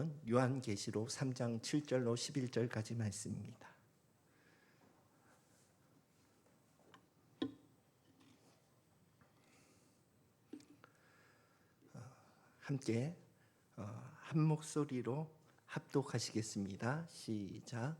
말씀은 요한계시록 3장 7절로 11절까지 말씀입니다. 함께 한 목소리로 합독하시겠습니다. 시작.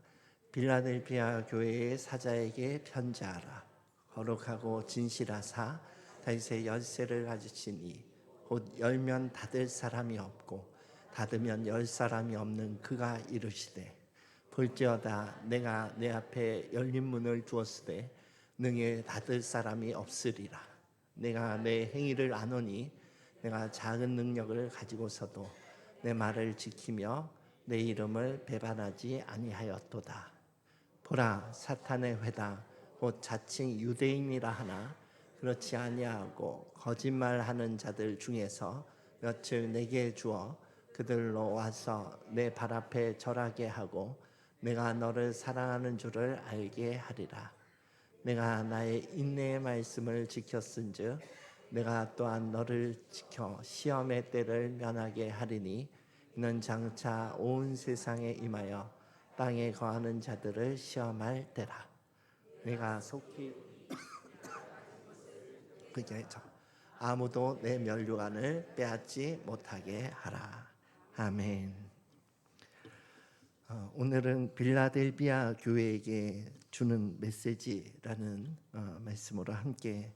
빌라델비아 교회의 사자에게 편지하라. 거룩하고 진실하사 다윗의 열쇠를 가지시니 곧 열면 닫을 사람이 없고 닫으면 열 사람이 없는 그가 이르시되 볼지어다 내가 내 앞에 열린 문을 두었으되 능히 닫을 사람이 없으리라. 내가 내 행위를 아노니 내가 작은 능력을 가지고서도 내 말을 지키며 내 이름을 배반하지 아니하였도다. 보라, 사탄의 회당 곧 자칭 유대인이라 하나 그렇지 아니하고 거짓말하는 자들 중에서 몇을 내게 주어 그들로 와서 내 발 앞에 절하게 하고 내가 너를 사랑하는 줄을 알게 하리라. 내가 나의 인내의 말씀을 지켰은즉 내가 또한 너를 지켜 시험의 때를 면하게 하리니 이는 장차 온 세상에 임하여 땅에 거하는 자들을 시험할 때라. 내가 속히 그게 아무도 내 면류관을 빼앗지 못하게 하라. 아멘. 오늘은 빌라델비아 교회에게 주는 메시지라는 말씀으로 함께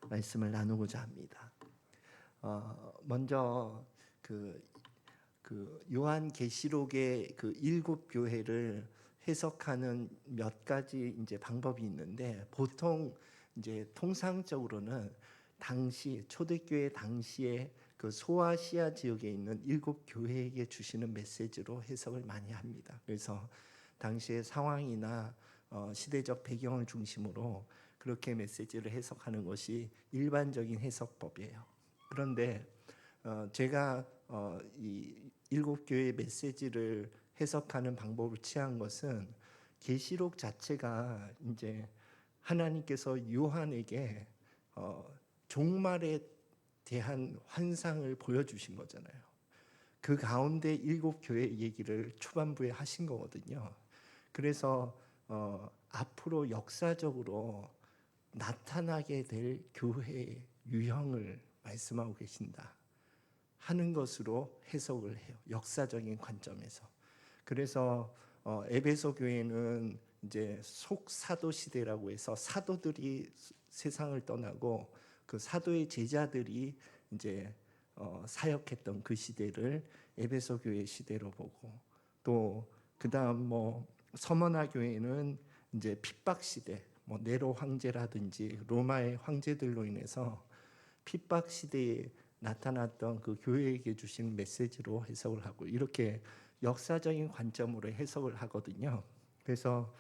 말씀을 나누고자 합니다. 먼저 그 요한계시록의 그 7교회를 해석하는 몇 가지 이제 방법이 있는데, 보통 이제 통상적으로는 당시 초대교회 당시에 그 소아시아 지역에 있는 7교회에게 주시는 메시지로 해석을 많이 합니다. 그래서 당시의 상황이나 시대적 배경을 중심으로 그렇게 메시지를 해석하는 것이 일반적인 해석법이에요. 그런데 제가 이 7교회의 메시지를 해석하는 방법을 취한 것은 계시록 자체가 이제 하나님께서 요한에게 종말에 대한 환상을 보여주신 거잖아요. 그 가운데 7교회 얘기를 초반부에 하신 거거든요. 그래서 앞으로 역사적으로 나타나게 될 교회의 유형을 말씀하고 계신다 하는 것으로 해석을 해요. 역사적인 관점에서. 그래서 에베소 교회는 이제 속사도 시대라고 해서 사도들이 세상을 떠나고 그 사도의 제자들이 이제 사역했던 그 시대를 에베소 교회 시대로 보고, 또 그다음 서머나 교회는 이제 핍박 시대, 네로 황제라든지 로마의 황제들로 인해서 핍박 시대에 나타났던 그 교회에게 주신 메시지로 해석을 하고, 이렇게 역사적인 관점으로 해석을 하거든요. 그래서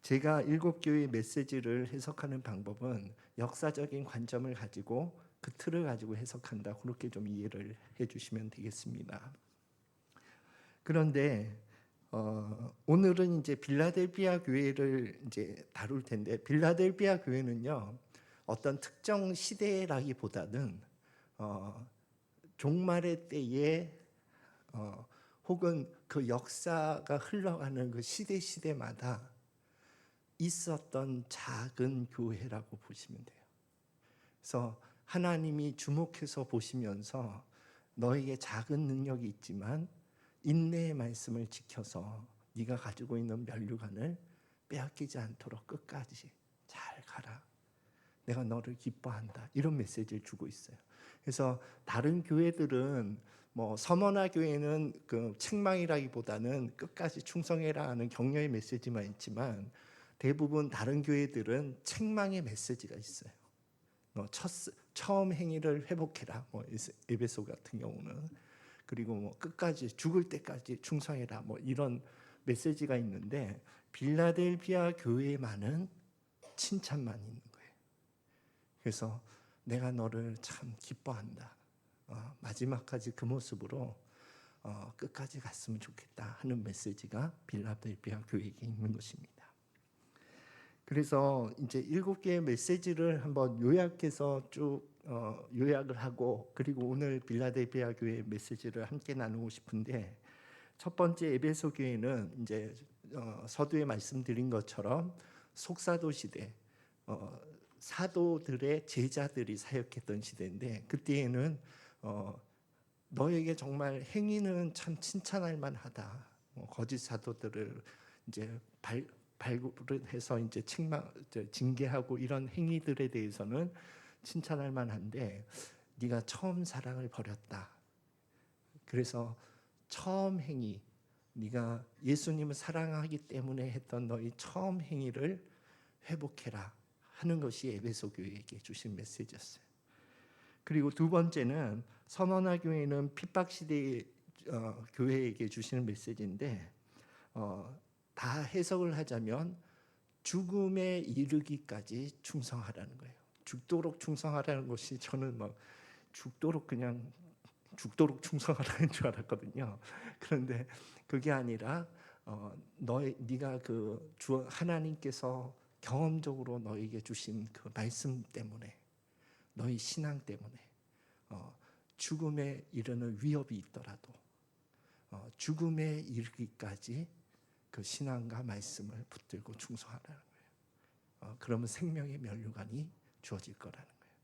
제가 7교회의 메시지를 해석하는 방법은 역사적인 관점을 가지고 그 틀을 가지고 해석한다, 그렇게 좀 이해를 해주시면 되겠습니다. 그런데 오늘은 이제 빌라델비아 교회를 이제 다룰 텐데, 빌라델비아 교회는요 어떤 특정 시대라기보다는 종말의 때에 혹은 그 역사가 흘러가는 그 시대마다 있었던 작은 교회라고 보시면 돼요. 그래서 하나님이 주목해서 보시면서 너에게 작은 능력이 있지만 인내의 말씀을 지켜서 네가 가지고 있는 면류관을 빼앗기지 않도록 끝까지 잘 가라. 내가 너를 기뻐한다. 이런 메시지를 주고 있어요. 그래서 다른 교회들은 서머나 교회는 그 책망이라기보다는 끝까지 충성해라 하는 격려의 메시지만 있지만, 대부분 다른 교회들은 책망의 메시지가 있어요. 처음 행위를 회복해라. 에베소 같은 경우는. 그리고 끝까지 죽을 때까지 충성해라. 이런 메시지가 있는데, 빌라델비아 교회만은 칭찬만 있는 거예요. 그래서 내가 너를 참 기뻐한다. 마지막까지 그 모습으로 끝까지 갔으면 좋겠다 하는 메시지가 빌라델비아 교회에게 있는 것입니다. 그래서 이제 7개의 메시지를 한번 요약해서 쭉 요약을 하고 그리고 오늘 빌라델비아 교회 메시지를 함께 나누고 싶은데, 첫 번째 에베소 교회는 이제 서두에 말씀드린 것처럼 속사도 시대, 사도들의 제자들이 사역했던 시대인데, 그때에는 너에게 정말 행위는 참 칭찬할 만하다. 거짓 사도들을 이제 발굴해서 이제 징계하고 이런 행위들에 대해서는 칭찬할 만한데, 네가 처음 사랑을 버렸다. 그래서 처음 행위, 네가 예수님을 사랑하기 때문에 했던 너희 처음 행위를 회복해라 하는 것이 에베소 교회에게 주신 메시지였어요. 그리고 두 번째는 선원화 교회는 핍박 시대의 교회에게 주시는 메시지인데, 다 해석을 하자면 죽음에 이르기까지 충성하라는 거예요. 죽도록 충성하라는 것이, 저는 막 죽도록 그냥 죽도록 충성하라는 줄 알았거든요. 그런데 그게 아니라 네가 그 주 하나님께서 경험적으로 너에게 주신 그 말씀 때문에, 너희 신앙 때문에 죽음에 이르는 위협이 있더라도 죽음에 이르기까지 그 신앙과 말씀을 붙들고 충성하라는 거예요. 그러면 생명의 면류관이 주어질 거라는 거예요.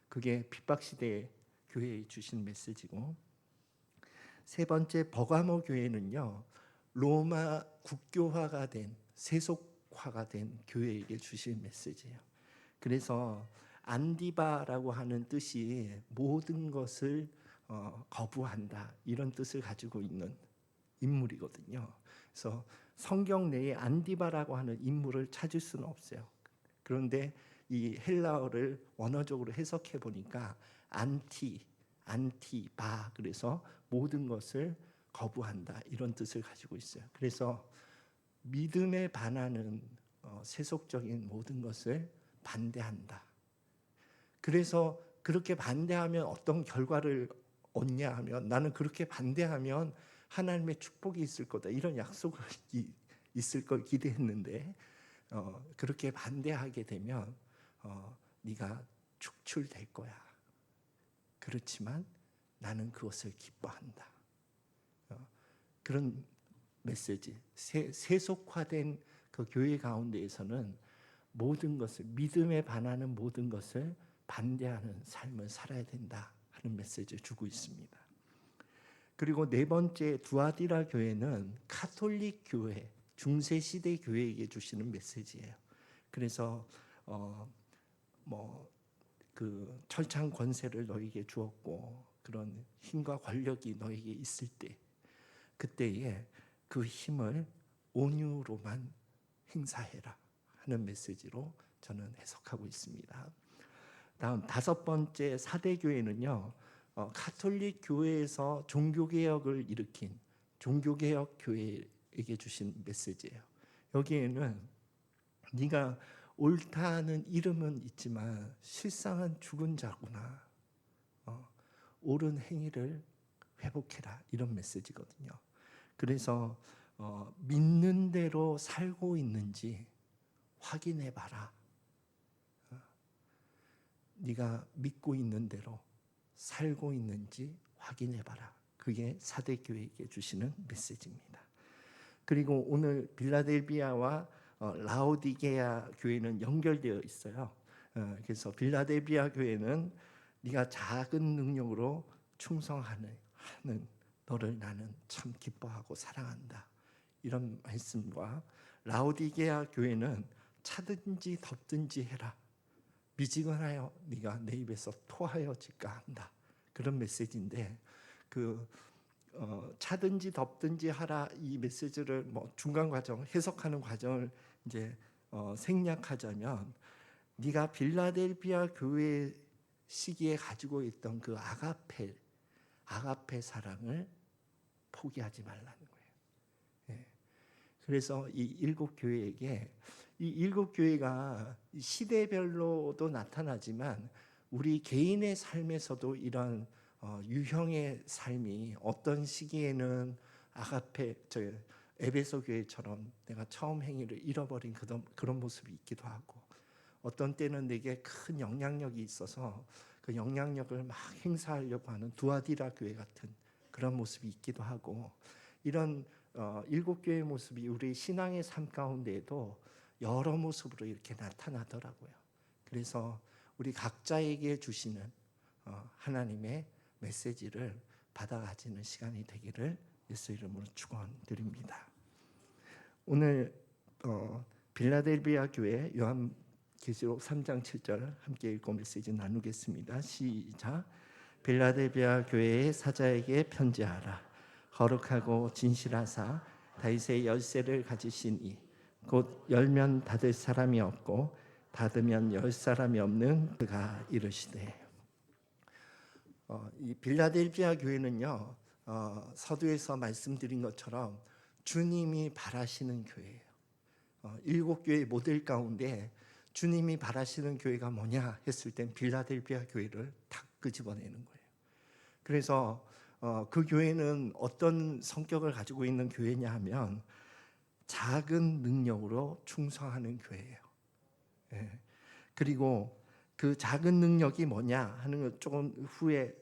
그게 핍박 시대의 교회에 주신 메시지고, 세 번째 버가모 교회는요, 로마 국교화가 된, 세속화가 된 교회에게 주신 메시지예요. 그래서 안디바라고 하는 뜻이 모든 것을 거부한다, 이런 뜻을 가지고 있는 인물이거든요. 그래서 성경 내에 안디바라고 하는 인물을 찾을 수는 없어요. 그런데 이 헬라어를 원어적으로 해석해 보니까 안티바, 그래서 모든 것을 거부한다, 이런 뜻을 가지고 있어요. 그래서 믿음에 반하는 세속적인 모든 것을 반대한다. 그래서 그렇게 반대하면 어떤 결과를 얻냐 하면, 나는 그렇게 반대하면 하나님의 축복이 있을 거다, 이런 약속이 있을 걸 기대했는데, 그렇게 반대하게 되면 네가 축출될 거야. 그렇지만 나는 그것을 기뻐한다. 그런 메시지. 세속화된 그 교회 가운데에서는 모든 것을, 믿음에 반하는 모든 것을 반대하는 삶을 살아야 된다 하는 메시지를 주고 있습니다. 그리고 네 번째 두아디라 교회는 카톨릭 교회, 중세 시대 교회에게 주시는 메시지예요. 그래서 그 철창 권세를 너에게 주었고 그런 힘과 권력이 너에게 있을 때, 그때에 그 힘을 온유로만 행사해라 하는 메시지로 저는 해석하고 있습니다. 다음 다섯 번째 사대 교회는요, 카톨릭 교회에서 종교개혁을 일으킨 종교개혁 교회에게 주신 메시지예요. 여기에는 네가 옳다는 이름은 있지만 실상은 죽은 자구나, 옳은 행위를 회복해라, 이런 메시지거든요. 그래서 믿는 대로 살고 있는지 확인해봐라. 네가 믿고 있는 대로 살고 있는지 확인해봐라. 그게 사대교회에게 주시는 메시지입니다. 그리고 오늘 빌라델비아와 라오디게아 교회는 연결되어 있어요. 그래서 빌라델비아 교회는 네가 작은 능력으로 충성하는 너를 나는 참 기뻐하고 사랑한다, 이런 말씀과, 라오디게아 교회는 차든지 덥든지 해라, 미지근하여 네가 내 입에서 토하여질까 한다, 그런 메시지인데, 그 차든지 덥든지 하라, 이 메시지를 중간 과정, 해석하는 과정을 이제 생략하자면, 네가 빌라델비아 교회 시기에 가지고 있던 그 아가페 사랑을 포기하지 말라는 거예요. 예. 그래서 이 일곱 교회에게, 이 일곱 교회가 시대별로도 나타나지만 우리 개인의 삶에서도 이런 유형의 삶이 어떤 시기에는 에베소 교회처럼 내가 처음 행위를 잃어버린 그런 모습이 있기도 하고, 어떤 때는 내게 큰 영향력이 있어서 그 영향력을 막 행사하려고 하는 두아디라 교회 같은 그런 모습이 있기도 하고, 이런 일곱 교회의 모습이 우리 신앙의 삶 가운데에도 여러 모습으로 이렇게 나타나더라고요. 그래서 우리 각자에게 주시는 하나님의 메시지를 받아 가지는 시간이 되기를 예수 이름으로 축원드립니다. 오늘 빌라델비아 교회 요한계시록 3장 7절 함께 읽고 메시지 나누겠습니다. 시작. 빌라델비아 교회의 사자에게 편지하라. 거룩하고 진실하사 다윗의 열쇠를 가지시니 곧 열면 닫을 사람이 없고 닫으면 열 사람이 없는 그가 이르시되. 이 빌라델비아 교회는요, 서두에서 말씀드린 것처럼 주님이 바라시는 교회예요. 일곱 교회의 모델 가운데 주님이 바라시는 교회가 뭐냐 했을 땐 빌라델비아 교회를 탁 끄집어내는 거예요. 그래서 그 교회는 어떤 성격을 가지고 있는 교회냐 하면 작은 능력으로 충성하는 교회예요. 예. 그리고 그 작은 능력이 뭐냐 하는 걸 조금 후에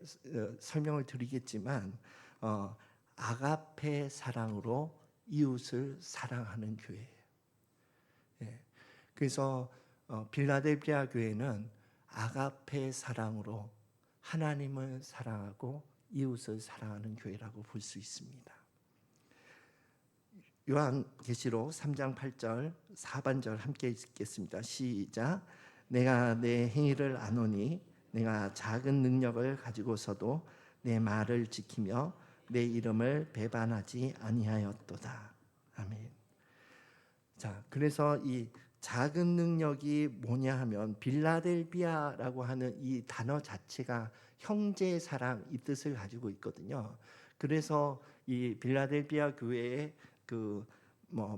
설명을 드리겠지만 아가페 사랑으로 이웃을 사랑하는 교회예요. 예. 그래서 빌라델비아 교회는 아가페 사랑으로 하나님을 사랑하고 이웃을 사랑하는 교회라고 볼 수 있습니다. 요한계시록 3장 8절 4반절 함께 읽겠습니다. 시작. 내가 내 행위를 아노니 내가 작은 능력을 가지고서도 내 말을 지키며 내 이름을 배반하지 아니하였도다. 아멘. 자, 그래서 이 작은 능력이 뭐냐 하면 빌라델비아라고 하는 이 단어 자체가 형제 사랑 이 뜻을 가지고 있거든요. 그래서 이 빌라델비아 교회의 그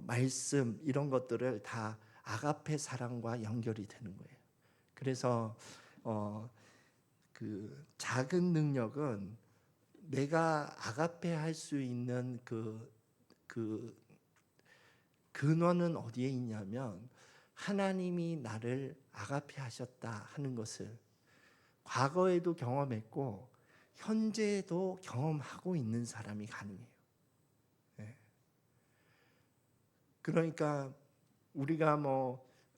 말씀 이런 것들을 다 아가페 사랑과 연결이 되는 거예요. 그래서 그 작은 능력은 내가 아가페 할 수 있는 그 근원은 어디에 있냐면 하나님이 나를 아가페 하셨다 하는 것을 과거에도 경험했고 현재에도 경험하고 있는 사람이 가능해요. 네. 그러니까 우리가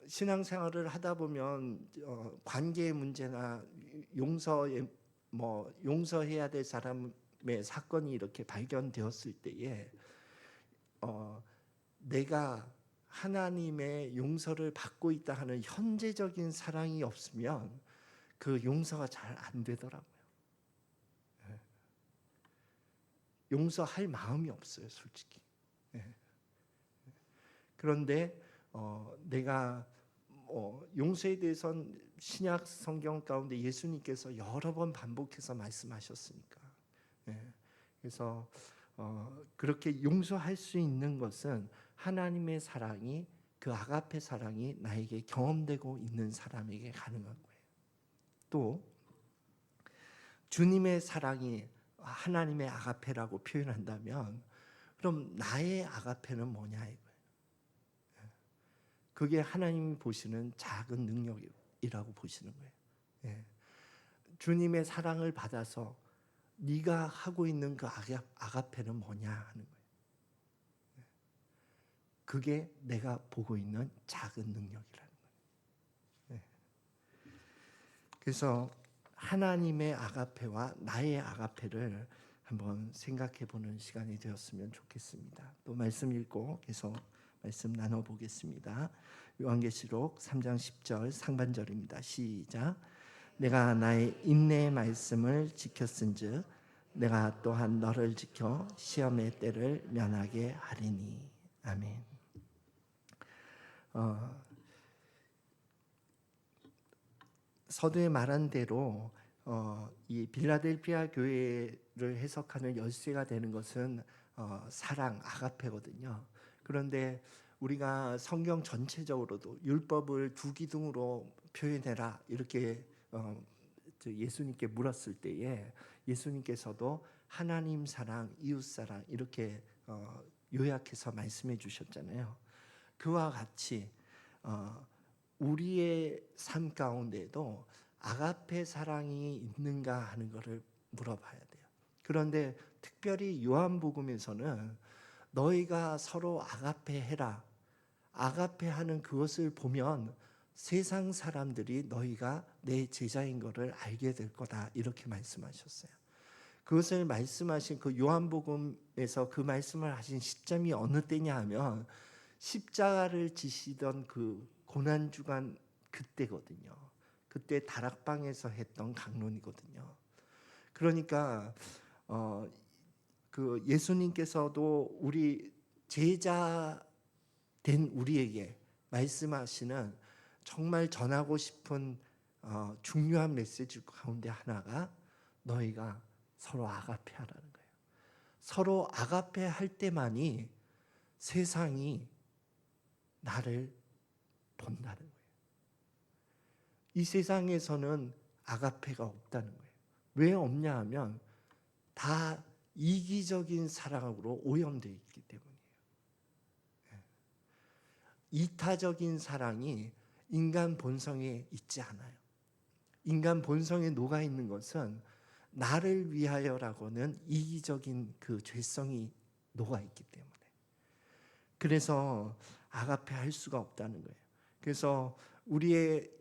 신앙생활을 하다 보면 관계의 문제나 용서해야 될 사람의 사건이 이렇게 발견되었을 때에 내가 하나님의 용서를 받고 있다 하는 현재적인 사랑이 없으면 그 용서가 잘 안 되더라고요. 용서할 마음이 없어요, 솔직히. 그런데 내가 용서에 대해서는 신약 성경 가운데 예수님께서 여러 번 반복해서 말씀하셨으니까. 그래서 그렇게 용서할 수 있는 것은 하나님의 사랑이 그 아가페 사랑이 나에게 경험되고 있는 사람에게 가능한 거예요. 또 주님의 사랑이 하나님의 아가페라고 표현한다면 그럼 나의 아가페는 뭐냐 이거예요. 그게 하나님이 보시는 작은 능력이라고 보시는 거예요. 주님의 사랑을 받아서 네가 하고 있는 그 아가페는 뭐냐 하는 거예요. 그게 내가 보고 있는 작은 능력이라는 거예요. 그래서 하나님의 아가페와 나의 아가페를 한번 생각해 보는 시간이 되었으면 좋겠습니다. 또 말씀 읽고 계속 말씀 나눠보겠습니다. 요한계시록 3장 10절 상반절입니다. 시작. 내가 나의 인내의 말씀을 지켰은즉 내가 또한 너를 지켜 시험의 때를 면하게 하리니. 아멘. 서두에 말한 대로 이 빌라델비아 교회를 해석하는 열쇠가 되는 것은 사랑, 아가페거든요. 그런데 우리가 성경 전체적으로도 율법을 두 기둥으로 표현해라 이렇게 예수님께 물었을 때에 예수님께서도 하나님 사랑, 이웃 사랑 이렇게 요약해서 말씀해 주셨잖아요. 그와 같이 우리의 삶 가운데도 아가페 사랑이 있는가 하는 것을 물어봐야 돼요. 그런데 특별히 요한복음에서는 너희가 서로 아가페 해라. 아가페 하는 그것을 보면 세상 사람들이 너희가 내 제자인 것을 알게 될 거다. 이렇게 말씀하셨어요. 그것을 말씀하신 그 요한복음에서 그 말씀을 하신 시점이 어느 때냐 하면 십자가를 지시던 그 고난주간 그때거든요. 그때 다락방에서 했던 강론이거든요. 그러니까 그 예수님께서도 우리 제자 된 우리에게 말씀하시는 정말 전하고 싶은 중요한 메시지 가운데 하나가 너희가 서로 아가페 하라는 거예요. 서로 아가페 할 때만이 세상이 나를 본다는 거예요. 이 세상에서는 아가페가 없다는 거예요. 왜 없냐 하면 다 이기적인 사랑으로 오염되어 있기 때문이에요. 이타적인 사랑이 인간 본성에 있지 않아요. 인간 본성에 녹아 있는 것은 나를 위하여라고는 이기적인 그 죄성이 녹아 있기 때문에. 그래서 아가페 할 수가 없다는 거예요. 그래서 우리의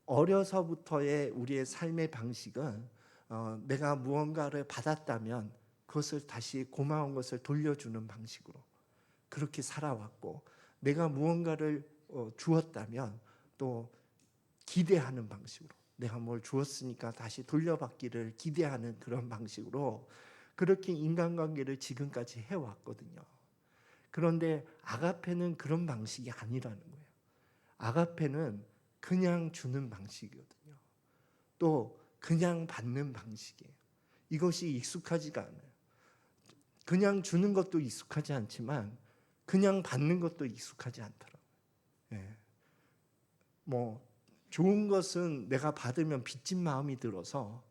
어려서부터의 우리의 삶의 방식은 내가 무언가를 받았다면 그것을 다시 고마운 것을 돌려주는 방식으로 그렇게 살아왔고, 내가 무언가를 주었다면 또 기대하는 방식으로, 내가 뭘 주었으니까 다시 돌려받기를 기대하는 그런 방식으로 그렇게 인간관계를 지금까지 해왔거든요. 그런데 아가페는 그런 방식이 아니라는 거예요. 아가페는 그냥 주는 방식이거든요. 또 그냥 받는 방식이에요. 이것이 익숙하지가 않아요. 그냥 주는 것도 익숙하지 않지만 그냥 받는 것도 익숙하지 않더라고요. 예. 뭐 좋은 것은 내가 받으면 빚진 마음이 들어서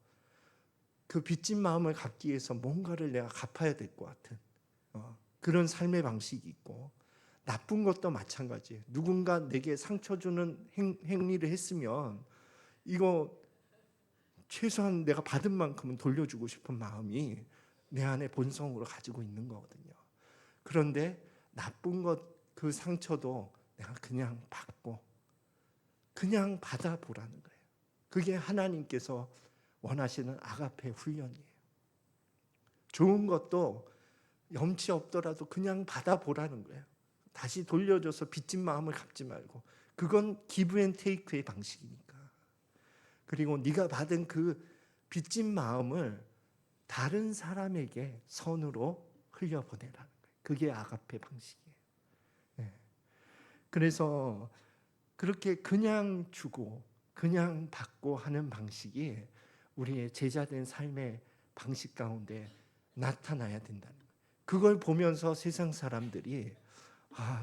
그 빚진 마음을 갚기 위해서 뭔가를 내가 갚아야 될 것 같은 그런 삶의 방식이 있고, 나쁜 것도 마찬가지예요. 누군가 내게 상처 주는 행위를 했으면 이거 최소한 내가 받은 만큼은 돌려주고 싶은 마음이 내 안에 본성으로 가지고 있는 거거든요. 그런데 나쁜 것, 그 상처도 내가 그냥 받고 그냥 받아보라는 거예요. 그게 하나님께서 원하시는 아가페 훈련이에요. 좋은 것도 염치 없더라도 그냥 받아보라는 거예요. 다시 돌려줘서 빚진 마음을 갚지 말고. 그건 기브 앤 테이크의 방식이니까. 그리고 네가 받은 그 빚진 마음을 다른 사람에게 선으로 흘려보내라는 거예요. 그게 아가페 방식이에요. 네. 그래서 그렇게 그냥 주고 그냥 받고 하는 방식이 우리의 제자된 삶의 방식 가운데 나타나야 된다는 거예요. 그걸 보면서 세상 사람들이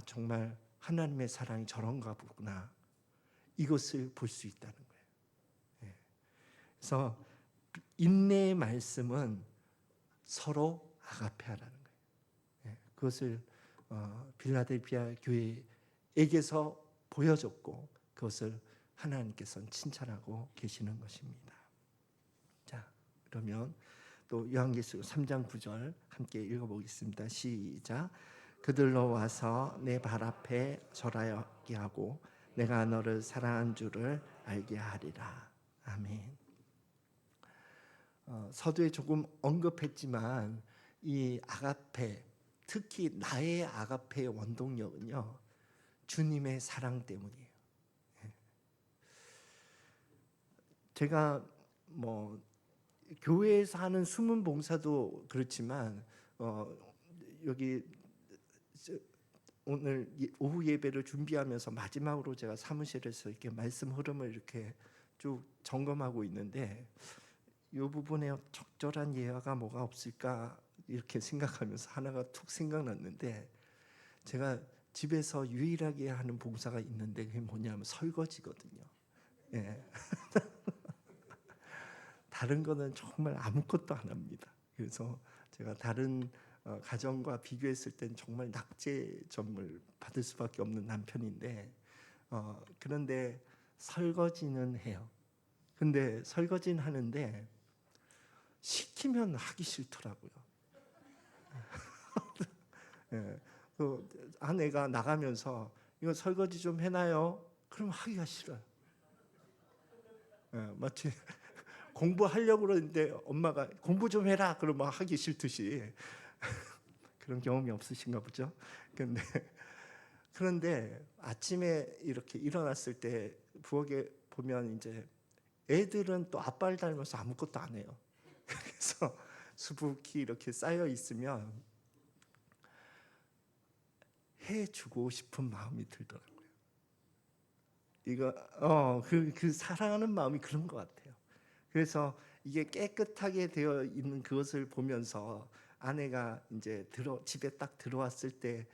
정말 하나님의 사랑이 저런가 보구나, 이것을 볼 수 있다는 거예요. 그래서 인내의 말씀은 서로 아가페하라는 거예요. 그것을 빌라델피아 교회에게서 보여줬고 그것을 하나님께서는 칭찬하고 계시는 것입니다. 자, 그러면 또 요한계시록 3장 9절 함께 읽어보겠습니다. 시작. 그들로 와서 내 발 앞에 절하게 하고 내가 너를 사랑한 줄을 알게 하리라. 아멘. 서두에 조금 언급했지만 이 아가페, 특히 나의 아가페의 원동력은요, 주님의 사랑 때문이에요. 제가 뭐 교회에서 하는 숨은 봉사도 그렇지만 여기 오늘 오후 예배를 준비하면서 마지막으로 제가 사무실에서 이렇게 말씀 흐름을 이렇게 쭉 점검하고 있는데, 이 부분에 적절한 예화가 뭐가 없을까 이렇게 생각하면서 하나가 툭 생각났는데, 제가 집에서 유일하게 하는 봉사가 있는데 그게 뭐냐면 설거지거든요. 예. 다른 거는 정말 아무것도 안 합니다. 그래서 제가 다른 가정과 비교했을 땐 정말 낙제점을 받을 수밖에 없는 남편인데, 그런데 설거지는 해요. 근데 설거지는 하는데 시키면 하기 싫더라고요. 예, 그 아내가 나가면서 이거 설거지 좀 해놔요. 그럼 하기가 싫어요. 예, 마치 공부하려고 그러는데 엄마가 공부 좀 해라 그러면 하기 싫듯이 그런 경험이 없으신가 보죠. 근데 그런데 아침에 이렇게 일어났을 때 부엌에 보면 이제 애들은 또 아빠를 닮아서 아무것도 안 해요. 그래서 수북히 이렇게 쌓여 있으면 해주고 싶은 마음이 들더라고요. 이거 그 사랑하는 마음이 그런 것 같아요. 그래서 이게 깨끗하게 되어 있는 그것을 보면서 아내가 이제 집에 딱 들어왔을 때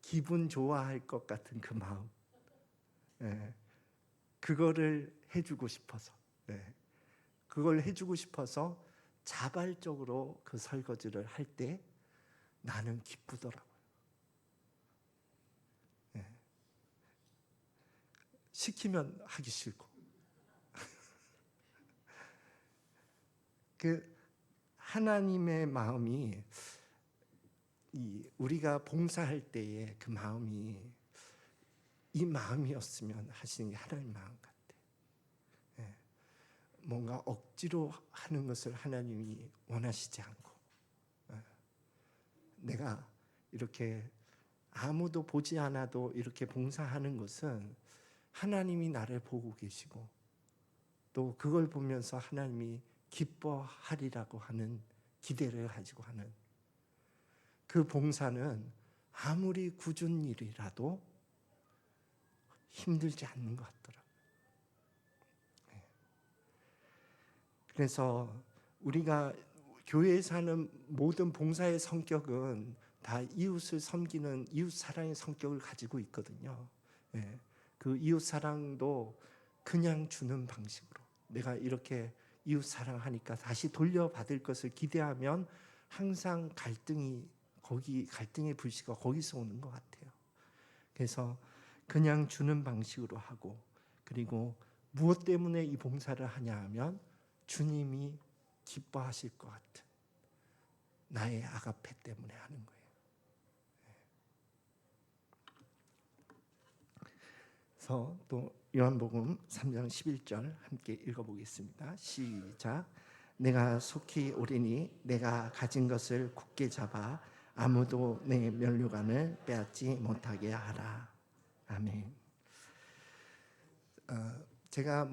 기분 좋아할 것 같은 그 마음, 예, 그거를 해주고 싶어서, 예, 그걸 해주고 싶어서 자발적으로 그 설거지를 할 때 나는 기쁘더라고요. 예, 시키면 하기 싫고. 그 하나님의 마음이 우리가 봉사할 때의 그 마음이 이 마음이었으면 하시는 게 하나님 마음 같아. 예, 뭔가 억지로 하는 것을 하나님이 원하시지 않고, 예, 내가 이렇게 아무도 보지 않아도 이렇게 봉사하는 것은 하나님이 나를 보고 계시고 또 그걸 보면서 하나님이 기뻐하리라고 하는 기대를 가지고 하는 그 봉사는 아무리 굳은 일이라도 힘들지 않는 것 같더라고요. 그래서 우리가 교회에 하는 모든 봉사의 성격은 다 이웃을 섬기는 이웃 사랑의 성격을 가지고 있거든요. 예, 그 이웃 사랑도 그냥 주는 방식으로 내가 이렇게 이웃 사랑하니까 다시 돌려받을 것을 기대하면 항상 갈등의 불씨가 거기서 오는 것 같아요. 그래서 그냥 주는 방식으로 하고, 그리고 무엇 때문에 이 봉사를 하냐 하면 주님이 기뻐하실 것 같은 나의 아가페 때문에 하는 거예요. 그래서 또 요한복음 3장 11절 함께 읽어보겠습니다. 시작. 내가 속히 오리니 내가 가진 것을 굳게 잡아 아무도 내 면류관을 빼앗지 못하게 하라. 아멘. 제가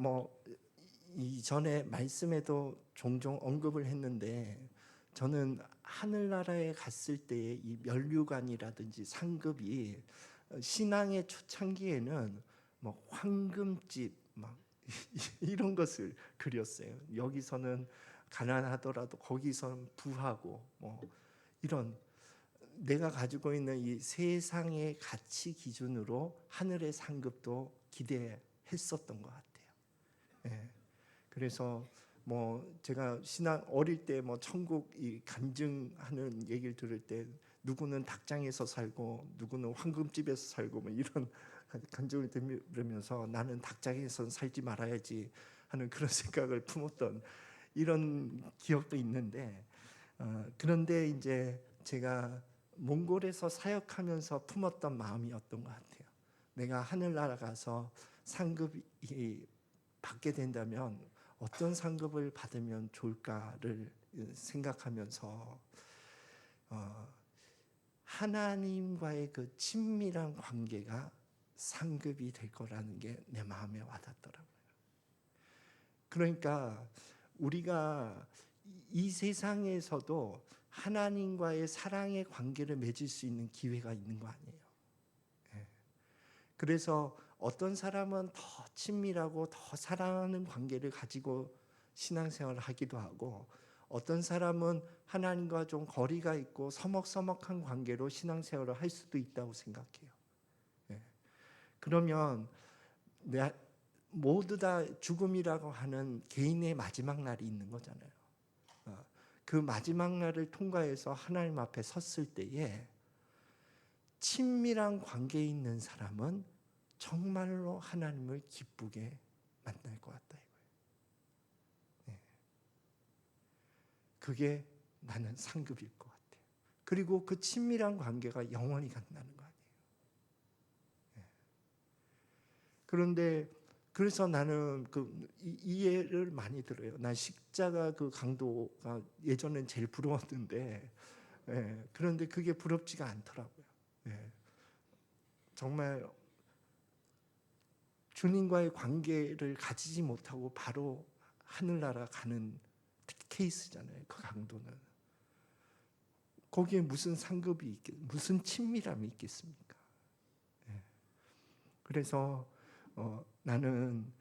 이전에 말씀에도 종종 언급을 했는데 저는 하늘나라에 갔을 때의 이 면류관이라든지 상급이 신앙의 초창기에는 황금집 이런 것을 그렸어요. 여기서는 가난하더라도 거기서는 부하고 이런 내가 가지고 있는 이 세상의 가치 기준으로 하늘의 상급도 기대했었던 것 같아요. 예. 그래서 제가 신앙 어릴 때 천국 이 간증하는 얘기를 들을 때 누구는 닭장에서 살고 누구는 황금집에서 살고 이런 간증을 들으면서 나는 닭장에서 살지 말아야지 하는 그런 생각을 품었던 이런 기억도 있는데, 그런데 이제 제가 몽골에서 사역하면서 품었던 마음이었던 것 같아요. 내가 하늘나라 가서 상급이 받게 된다면 어떤 상급을 받으면 좋을까를 생각하면서 하나님과의 그 친밀한 관계가 상급이 될 거라는 게 내 마음에 와닿더라고요. 그러니까 우리가 이 세상에서도 하나님과의 사랑의 관계를 맺을 수 있는 기회가 있는 거 아니에요. 예. 그래서 어떤 사람은 더 친밀하고 더 사랑하는 관계를 가지고 신앙생활을 하기도 하고, 어떤 사람은 하나님과 좀 거리가 있고 서먹서먹한 관계로 신앙생활을 할 수도 있다고 생각해요. 예. 그러면 모두 다 죽음이라고 하는 개인의 마지막 날이 있는 거잖아요. 그 마지막 날을 통과해서 하나님 앞에 섰을 때에 친밀한 관계에 있는 사람은 정말로 하나님을 기쁘게 만날 것 같다 이거예요. 그게 나는 상급일 것 같아요. 그리고 그 친밀한 관계가 영원히 간다는 거 아니에요. 그런데 그래서 나는 그 이해를 많이 들어요. 난 십자가 그 강도가 예전엔 제일 부러웠는데, 그런데 그게 부럽지가 않더라고요. 정말 주님과의 관계를 가지지 못하고 바로 하늘나라 가는 케이스잖아요. 그 강도는. 거기에 무슨 상급이 무슨 친밀함이 있겠습니까? 그래서 나는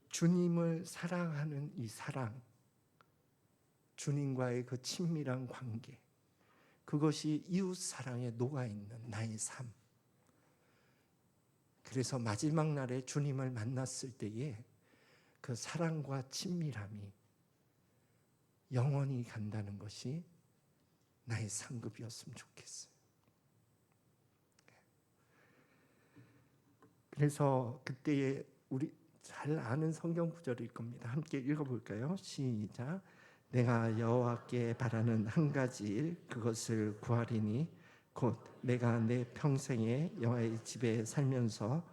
주님을 사랑하는 이 사랑, 주님과의 그 친밀한 관계, 그것이 이웃 사랑에 녹아 있는 나의 삶. 그래서 마지막 날에 주님을 만났을 때에 그 사랑과 친밀함이 영원히 간다는 것이 나의 상급이었으면 좋겠어요. 그래서 그때에 우리 잘 아는 성경 구절일 겁니다. 함께 읽어볼까요? 시작. 내가 여호와께 바라는 한 가지 일 그것을 구하리니 곧 내가 내 평생에 여호와의 집에 살면서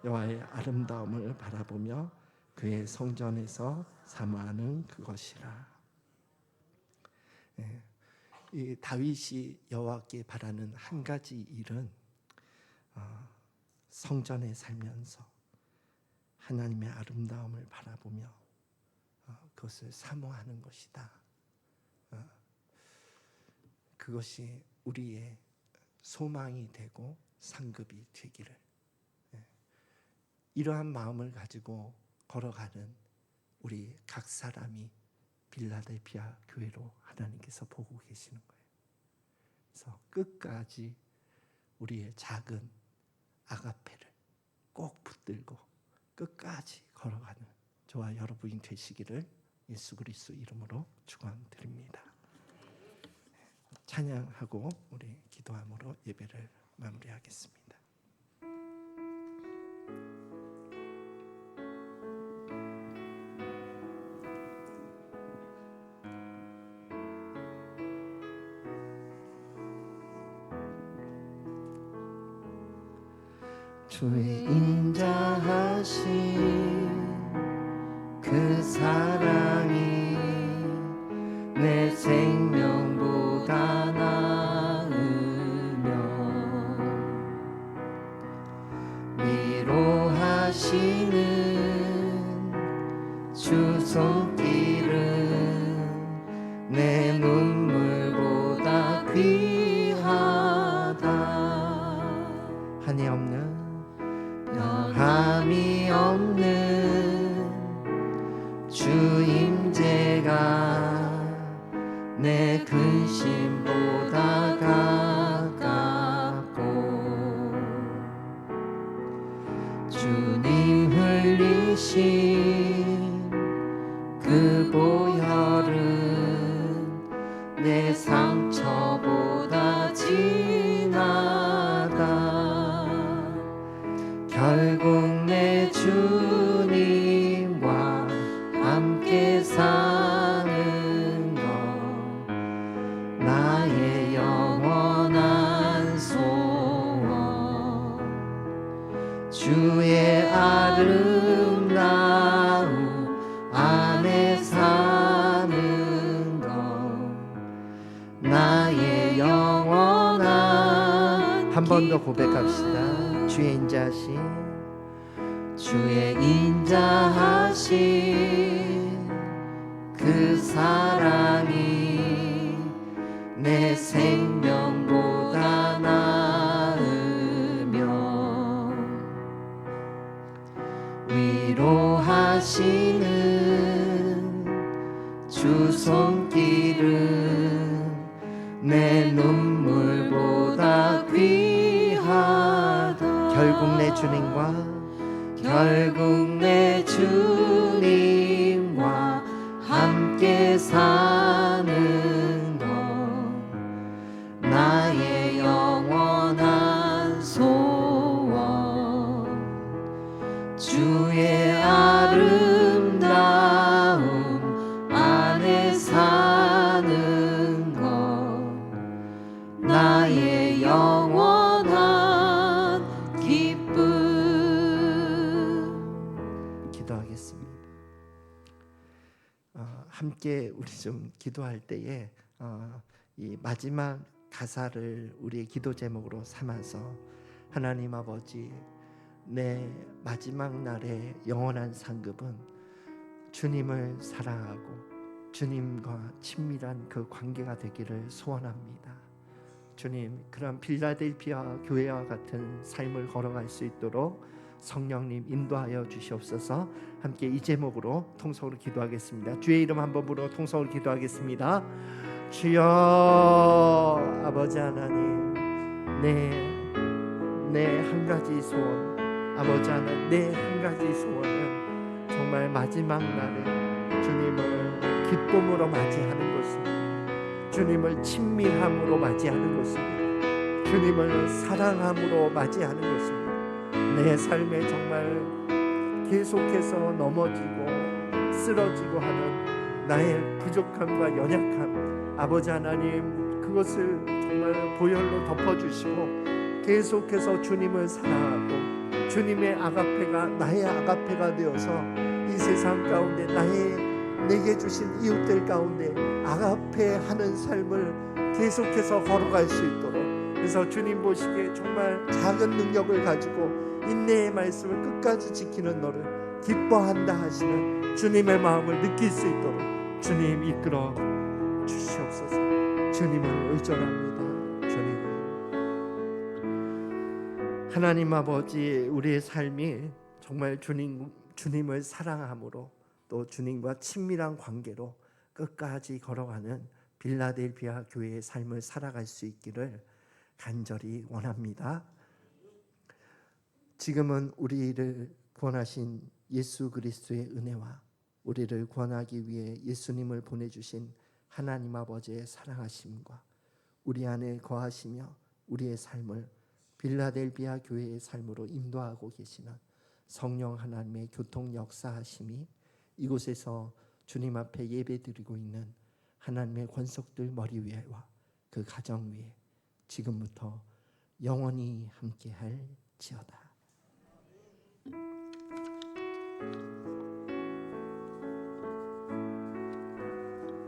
여호와의 아름다움을 바라보며 그의 성전에서 사모하는 그것이라. 이 다윗이 여호와께 바라는 한 가지 일은 성전에 살면서 하나님의 아름다움을 바라보며 그것을 사모하는 것이다. 그것이 우리의 소망이 되고 상급이 되기를, 이러한 마음을 가지고 걸어가는 우리 각 사람이 빌라델피아 교회로 하나님께서 보고 계시는 거예요. 그래서 끝까지 우리의 작은 아가페를 꼭 붙들고 끝까지 걸어가는 저와 여러분이 되시기를 예수 그리스도 이름으로 축원드립니다. 찬양하고 우리 기도함으로 예배를 마무리하겠습니다. 주의 인자하신 그 사랑이 내 생명보다 나으며 위로하시는 주 손길은 내 눈물보다 귀하다. 한이 없는 변함이 없는 주 임재가 내 근심보다 가깝고 주님 흘리신 그 보혈은 내 상처보다 진하다. 결국 내 주님과 함께 사는 것 나의 영원한 소원. 주의 아름다움 안에 사는 것 나의 영원한. 한 번 더 고백합시다. 주의 인자하신 그 사랑이 내 생명보다 나으며 위로하시는 주 손길은 내 눈물보다 귀하다. 결국 내 주님과 함께 사는 것 나의 영원한 소원. 주의 아름다움 안에 사 함께 우리 좀 기도할 때에 이 마지막 가사를 우리의 기도 제목으로 삼아서 하나님 아버지, 내 마지막 날의 영원한 상급은 주님을 사랑하고 주님과 친밀한 그 관계가 되기를 소원합니다. 주님, 그런 필라델피아 교회와 같은 삶을 걸어갈 수 있도록 성령님 인도하여 주시옵소서. 함께 이 제목으로 통성으로 기도하겠습니다. 주의 이름 한번 부르고 통성으로 기도하겠습니다. 주여, 아버지 하나님, 내 한 가지 소원, 아버지 하나님, 내 한 가지 소원은 정말 마지막 날에 주님을 기쁨으로 맞이하는 것입니다. 주님을 친밀함으로 맞이하는 것입니다. 주님을 사랑함으로 맞이하는 것입니다. 내 삶에 정말 계속해서 넘어지고 쓰러지고 하는 나의 부족함과 연약함, 아버지 하나님, 그것을 정말 보혈로 덮어주시고 계속해서 주님을 사랑하고 주님의 아가페가 나의 아가페가 되어서 이 세상 가운데 내게 주신 이웃들 가운데 아가페 하는 삶을 계속해서 걸어갈 수 있도록, 그래서 주님 보시기에 정말 작은 능력을 가지고 인내의 말씀을 끝까지 지키는 너를 기뻐한다 하시는 주님의 마음을 느낄 수 있도록 주님 이끌어 주시옵소서. 주님을 의존합니다. 주님, 하나님 아버지, 우리의 삶이 정말 주님을 사랑함으로 또 주님과 친밀한 관계로 끝까지 걸어가는 빌라델피아 교회의 삶을 살아갈 수 있기를 간절히 원합니다. 지금은 우리를 구원하신 예수 그리스도의 은혜와 우리를 구원하기 위해 예수님을 보내주신 하나님 아버지의 사랑하심과 우리 안에 거하시며 우리의 삶을 빌라델피아 교회의 삶으로 인도하고 계시는 성령 하나님의 교통 역사하심이 이곳에서 주님 앞에 예배드리고 있는 하나님의 권속들 머리 위에와 그 가정 위에 지금부터 영원히 함께할지어다.